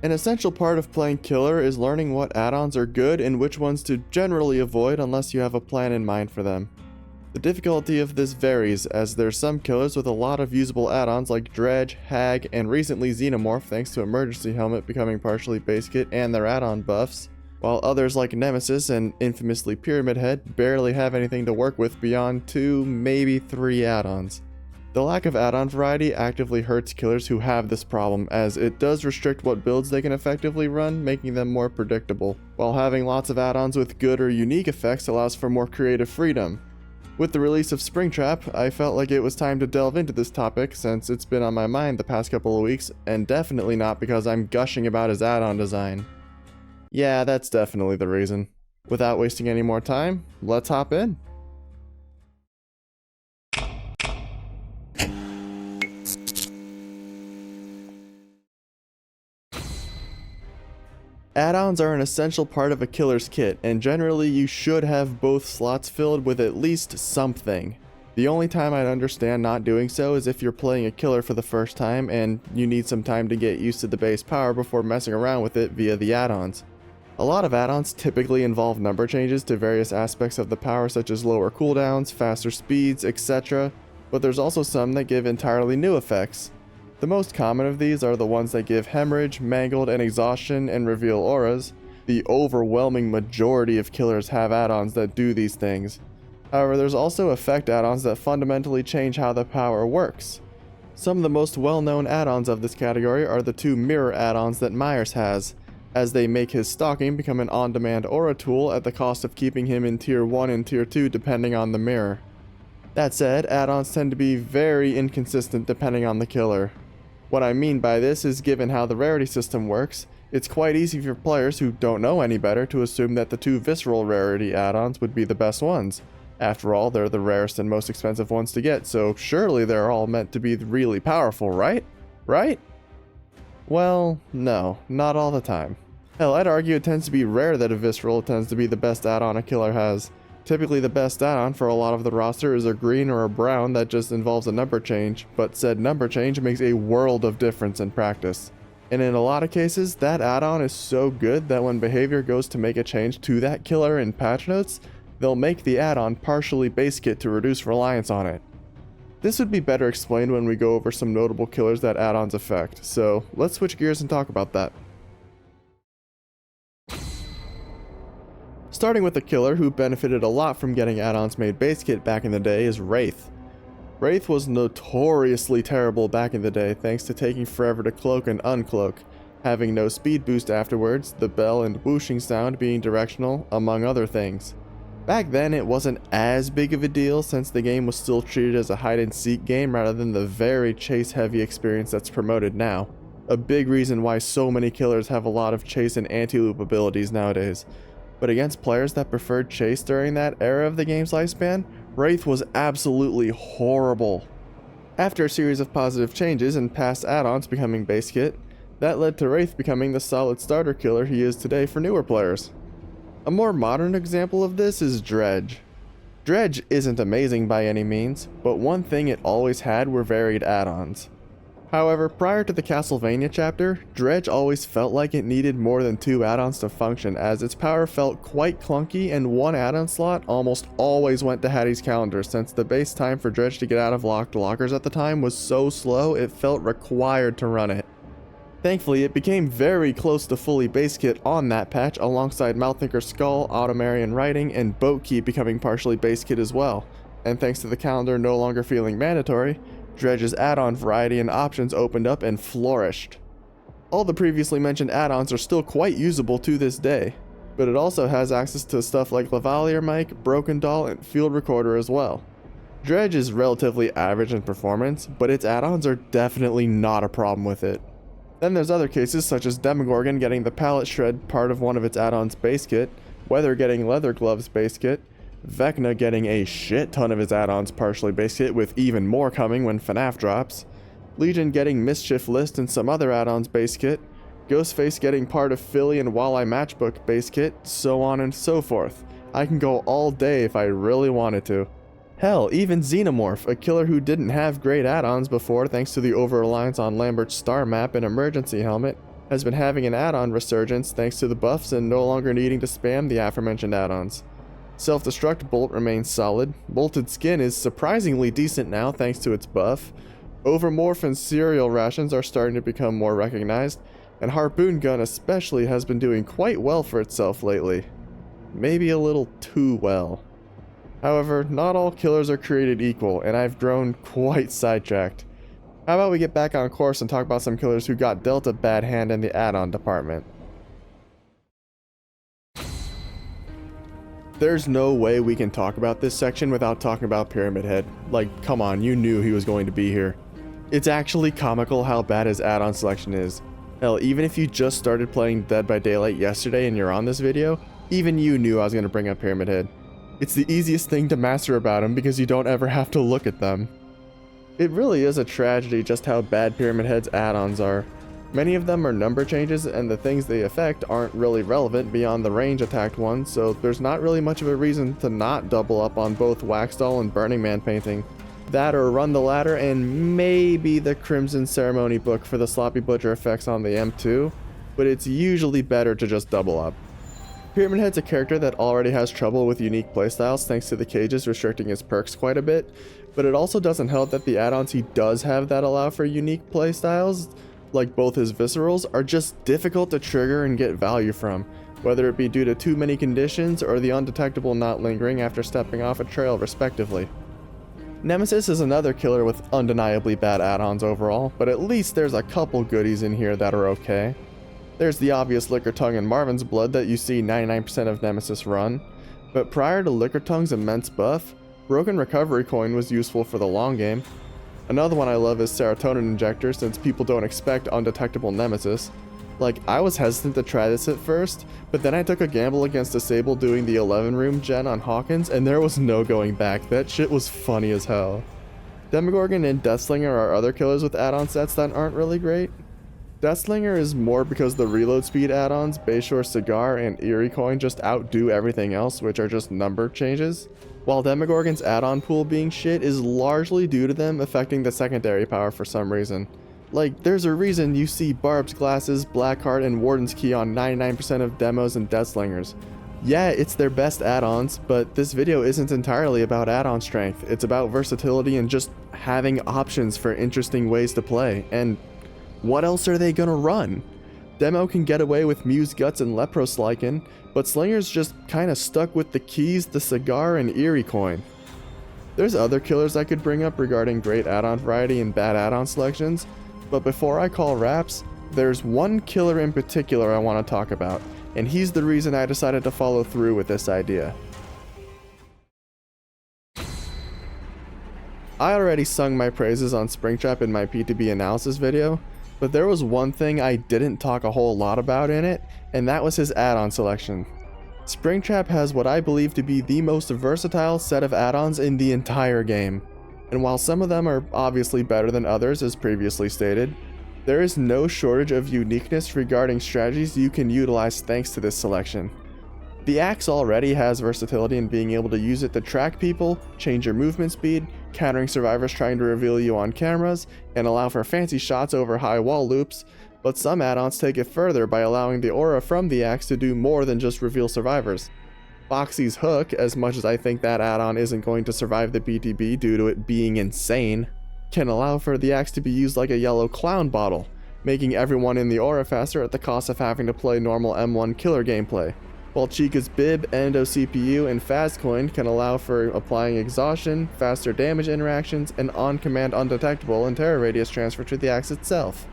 An essential part of playing killer is learning what add-ons are good and which ones to generally avoid unless you have a plan in mind for them. The difficulty of this varies, as there's some killers with a lot of usable add-ons like Dredge, Hag, and recently Xenomorph thanks to Emergency Helmet becoming partially Basekit and their add-on buffs, while others like Nemesis and infamously Pyramid Head barely have anything to work with beyond 2, maybe 3 add-ons. The lack of add-on variety actively hurts killers who have this problem, as it does restrict what builds they can effectively run, making them more predictable, while having lots of add-ons with good or unique effects allows for more creative freedom. With the release of Springtrap, I felt like it was time to delve into this topic since it's been on my mind the past couple of weeks, and definitely not because I'm gushing about his add-on design. Yeah, that's definitely the reason. Without wasting any more time, let's hop in. Add-ons are an essential part of a killer's kit, and generally you should have both slots filled with at least something. The only time I'd understand not doing so is if you're playing a killer for the first time and you need some time to get used to the base power before messing around with it via the add-ons. A lot of add-ons typically involve number changes to various aspects of the power such as lower cooldowns, faster speeds, etc., but there's also some that give entirely new effects. The most common of these are the ones that give hemorrhage, mangled, and exhaustion and reveal auras. The overwhelming majority of killers have add-ons that do these things. However, there's also effect add-ons that fundamentally change how the power works. Some of the most well-known add-ons of this category are the 2 mirror add-ons that Myers has, as they make his stalking become an on-demand aura tool at the cost of keeping him in tier 1 and tier 2 depending on the mirror. That said, add-ons tend to be very inconsistent depending on the killer. What I mean by this is, given how the rarity system works, it's quite easy for players who don't know any better to assume that the 2 visceral rarity add-ons would be the best ones. After all, they're the rarest and most expensive ones to get, so surely they're all meant to be really powerful, right? Right? Well, no, not all the time. Hell, I'd argue it tends to be rare that a visceral tends to be the best add-on a killer has. Typically the best add-on for a lot of the roster is a green or a brown that just involves a number change, but said number change makes a world of difference in practice. And in a lot of cases, that add-on is so good that when behavior goes to make a change to that killer in patch notes, they'll make the add-on partially Basekit to reduce reliance on it. This would be better explained when we go over some notable killers that add-ons affect, so let's switch gears and talk about that. Starting with a killer who benefited a lot from getting add-ons made Basekit back in the day is Wraith. Wraith was notoriously terrible back in the day thanks to taking forever to cloak and uncloak, having no speed boost afterwards, the bell and whooshing sound being directional, among other things. Back then it wasn't as big of a deal since the game was still treated as a hide and seek game rather than the very chase heavy experience that's promoted now. A big reason why so many killers have a lot of chase and anti-loop abilities nowadays. But against players that preferred chase during that era of the game's lifespan, Wraith was absolutely horrible. After a series of positive changes and past add-ons becoming Basekit, that led to Wraith becoming the solid starter killer he is today for newer players. A more modern example of this is Dredge. Dredge isn't amazing by any means, but one thing it always had were varied add-ons. However, prior to the Castlevania chapter, Dredge always felt like it needed more than 2 add-ons to function, as its power felt quite clunky and one add-on slot almost always went to Hattie's calendar since the base time for Dredge to get out of locked lockers at the time was so slow it felt required to run it. Thankfully, it became very close to fully Basekit on that patch alongside Malthinker's Skull, Automarian Writing, and Boat Key becoming partially Basekit as well, and thanks to the calendar no longer feeling mandatory, Dredge's add-on variety and options opened up and flourished. All the previously mentioned add-ons are still quite usable to this day, but it also has access to stuff like Lavalier Mic, Broken Doll, and Field Recorder as well. Dredge is relatively average in performance, but its add-ons are definitely not a problem with it. Then there's other cases such as Demogorgon getting the Palette Shred part of one of its add-ons Basekit, Weather getting Leather Gloves Basekit, Vecna getting a shit ton of his add-ons partially Basekit with even more coming when FNAF drops, Legion getting Mischief List and some other add-ons Basekit, Ghostface getting part of Philly and Walleye Matchbook Basekit, so on and so forth. I can go all day if I really wanted to. Hell, even Xenomorph, a killer who didn't have great add-ons before thanks to the over-reliance on Lambert's star map and emergency helmet, has been having an add-on resurgence thanks to the buffs and no longer needing to spam the aforementioned add-ons. Self-destruct bolt remains solid, bolted skin is surprisingly decent now thanks to its buff, overmorph and cereal rations are starting to become more recognized, and harpoon gun especially has been doing quite well for itself lately. Maybe a little too well. However, not all killers are created equal, and I've grown quite sidetracked. How about we get back on course and talk about some killers who got dealt a bad hand in the add-on department. There's no way we can talk about this section without talking about Pyramid Head. Like, come on, you knew he was going to be here. It's actually comical how bad his add-on selection is. Hell, even if you just started playing Dead by Daylight yesterday and you're on this video, even you knew I was going to bring up Pyramid Head. It's the easiest thing to master about him because you don't ever have to look at them. It really is a tragedy just how bad Pyramid Head's add-ons are. Many of them are number changes and the things they affect aren't really relevant beyond the range attacked ones, so there's not really much of a reason to not double up on both Wax Doll and Burning Man painting. That or Run the Ladder and maybe the Crimson Ceremony book for the Sloppy Butcher effects on the M2, but it's usually better to just double up. Pyramid Head's a character that already has trouble with unique playstyles thanks to the cages restricting his perks quite a bit, but it also doesn't help that the add-ons he does have that allow for unique playstyles, like both his viscerals, are just difficult to trigger and get value from, whether it be due to too many conditions or the undetectable not lingering after stepping off a trail respectively. Nemesis is another killer with undeniably bad add-ons overall, but at least there's a couple goodies in here that are okay. There's the obvious Liquor Tongue and Marvin's Blood that you see 99% of Nemesis run, but prior to Liquor Tongue's immense buff, Broken Recovery Coin was useful for the long game. Another one I love is Serotonin Injector since people don't expect undetectable Nemesis. Like, I was hesitant to try this at first, but then I took a gamble against Disable doing the 11 room gen on Hawkins and there was no going back. That shit was funny as hell. Demogorgon and Deathslinger are other killers with add-on sets that aren't really great. Deathslinger is more because the reload speed add-ons, Bayshore Cigar and Eerie Coin just outdo everything else, which are just number changes, while Demogorgon's add-on pool being shit is largely due to them affecting the secondary power for some reason. Like, there's a reason you see Barb's Glasses, Blackheart, and Warden's Key on 99% of demos and Deathslingers. Yeah, it's their best add-ons, but this video isn't entirely about add-on strength, it's about versatility and just having options for interesting ways to play, and what else are they gonna run? Demo can get away with Muse Guts and Leproslycan, but Slinger's just kinda stuck with the Keys, the Cigar, and Eerie Coin. There's other killers I could bring up regarding great add-on variety and bad add-on selections, but before I call wraps, there's one killer in particular I want to talk about, and he's the reason I decided to follow through with this idea. I already sung my praises on Springtrap in my PTB analysis video, but there was one thing I didn't talk a whole lot about in it, and that was his add-on selection. Springtrap has what I believe to be the most versatile set of add-ons in the entire game, and while some of them are obviously better than others as previously stated, there is no shortage of uniqueness regarding strategies you can utilize thanks to this selection. The axe already has versatility in being able to use it to track people, change your movement speed, countering survivors trying to reveal you on cameras, and allow for fancy shots over high wall loops, but some add-ons take it further by allowing the aura from the axe to do more than just reveal survivors. Foxy's Hook, as much as I think that add-on isn't going to survive the BTB due to it being insane, can allow for the axe to be used like a yellow clown bottle, making everyone in the aura faster at the cost of having to play normal M1 killer gameplay. While Chica's Bib, Endo CPU, and Fazcoin can allow for applying exhaustion, faster damage interactions, and on-command undetectable and terror radius transfer to the axe itself.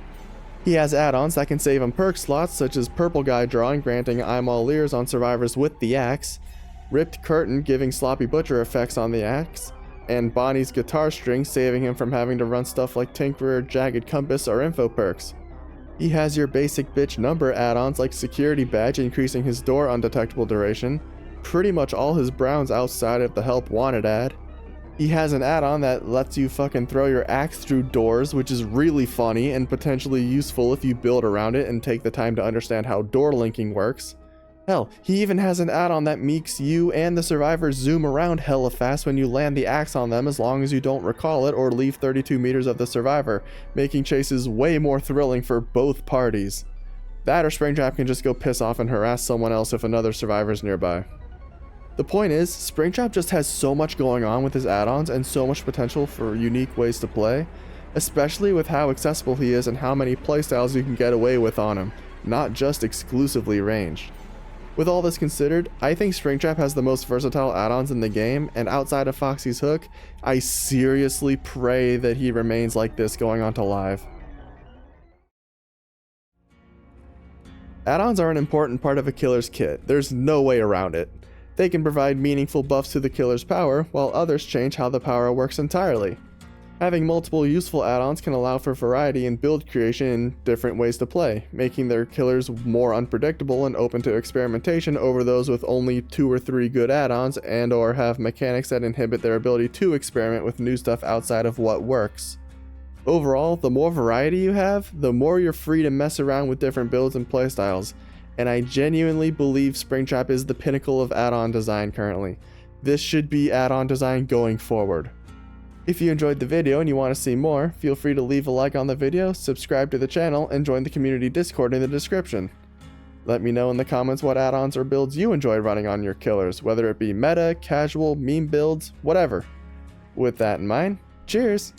He has add-ons that can save him perk slots such as Purple Guy Drawing granting I'm All Ears on survivors with the axe, Ripped Curtain giving Sloppy Butcher effects on the axe, and Bonnie's Guitar String saving him from having to run stuff like Tinkerer, Jagged Compass, or Info perks. He has your basic bitch number add-ons like Security Badge increasing his door undetectable duration, pretty much all his browns outside of the Help Wanted ad. He has an add-on that lets you fucking throw your axe through doors, which is really funny and potentially useful if you build around it and take the time to understand how door linking works. Hell, he even has an add-on that makes you and the survivors zoom around hella fast when you land the axe on them as long as you don't recall it or leave 32 meters of the survivor, making chases way more thrilling for both parties. That or Springtrap can just go piss off and harass someone else if another survivor's nearby. The point is, Springtrap just has so much going on with his add-ons and so much potential for unique ways to play, especially with how accessible he is and how many playstyles you can get away with on him, not just exclusively ranged. With all this considered, I think Springtrap has the most versatile add-ons in the game, and outside of Foxy's hook, I seriously pray that he remains like this going on to live. Add-ons are an important part of a killer's kit, there's no way around it. They can provide meaningful buffs to the killer's power, while others change how the power works entirely. Having multiple useful add-ons can allow for variety in build creation in different ways to play, making their killers more unpredictable and open to experimentation over those with only 2 or 3 good add-ons and or have mechanics that inhibit their ability to experiment with new stuff outside of what works. Overall, the more variety you have, the more you're free to mess around with different builds and playstyles, and I genuinely believe Springtrap is the pinnacle of add-on design currently. This should be add-on design going forward. If you enjoyed the video and you want to see more, feel free to leave a like on the video, subscribe to the channel, and join the community Discord in the description. Let me know in the comments what add-ons or builds you enjoy running on your killers, whether it be meta, casual, meme builds, whatever. With that in mind, cheers!